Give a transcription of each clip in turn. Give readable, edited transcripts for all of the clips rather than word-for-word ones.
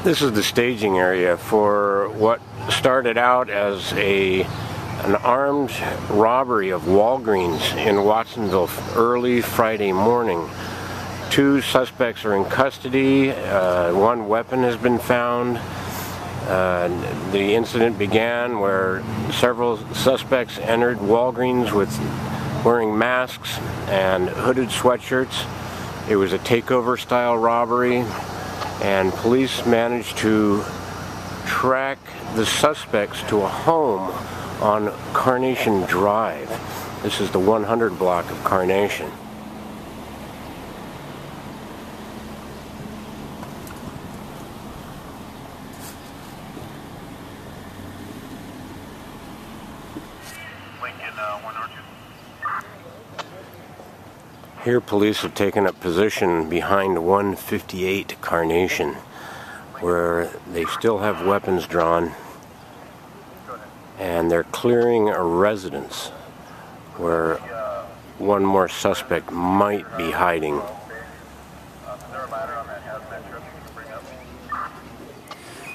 This is the staging area for what started out as an armed robbery of Walgreens in Watsonville early Friday morning. 2 suspects are in custody. 1 weapon has been found. The incident began where several suspects entered Walgreens wearing masks and hooded sweatshirts. It was a takeover style robbery, and police managed to track the suspects to a home on Carnation Drive. This is the 100 block of Carnation. Here police have taken up position behind 158 Carnation, where they still have weapons drawn, and they're clearing a residence where one more suspect might be hiding.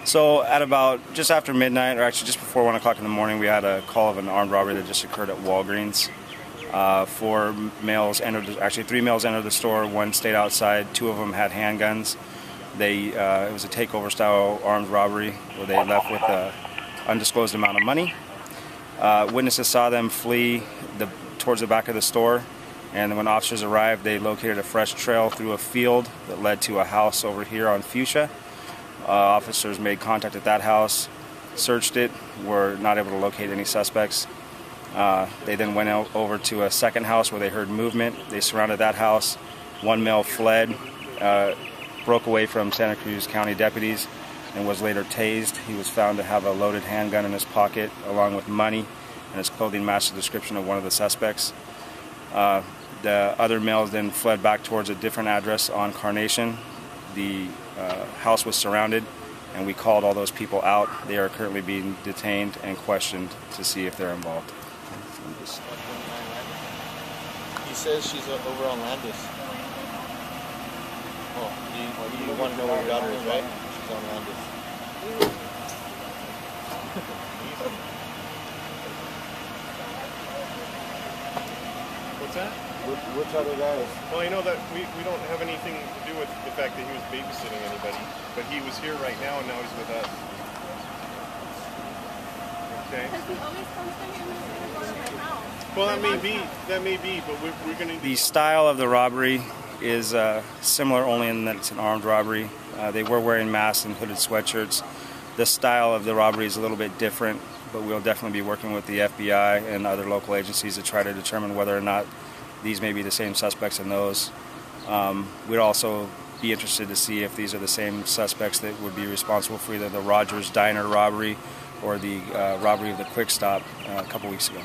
So at about just after midnight, or actually just before 1 o'clock in the morning, we had a call of an armed robbery that just occurred at Walgreens. 4 males entered, actually 3 males entered the store, 1 stayed outside, 2 of them had handguns. It was a takeover style armed robbery where they left with an undisclosed amount of money. Witnesses saw them flee towards the back of the store, and when officers arrived, they located a fresh trail through a field that led to a house over here on Fuchsia. Officers made contact at that house, searched it, were not able to locate any suspects. They then went over to a second house where they heard movement. They surrounded that house. 1 male fled, broke away from Santa Cruz County deputies, and was later tased. He was found to have a loaded handgun in his pocket, along with money, and his clothing matched the description of one of the suspects. The other males then fled back towards a different address on Carnation. The house was surrounded, and we called all those people out. They are currently being detained and questioned to see if they're involved. He says she's over on Landis. Oh, you want to know where your daughter is, right? She's on Landis. What's that? Which other guys? Well, I know that we don't have anything to do with the fact that he was babysitting anybody, but he was here right now and now he's with us. Okay. Because he always comes to him and he's going to go to my house. Well, that may be, but we're going to... The style of the robbery is similar, only in that it's an armed robbery. They were wearing masks and hooded sweatshirts. The style of the robbery is a little bit different, but we'll definitely be working with the FBI and other local agencies to try to determine whether or not these may be the same suspects in those. We'd also be interested to see if these are the same suspects that would be responsible for either the Rogers Diner robbery or the robbery of the Quick Stop a couple weeks ago.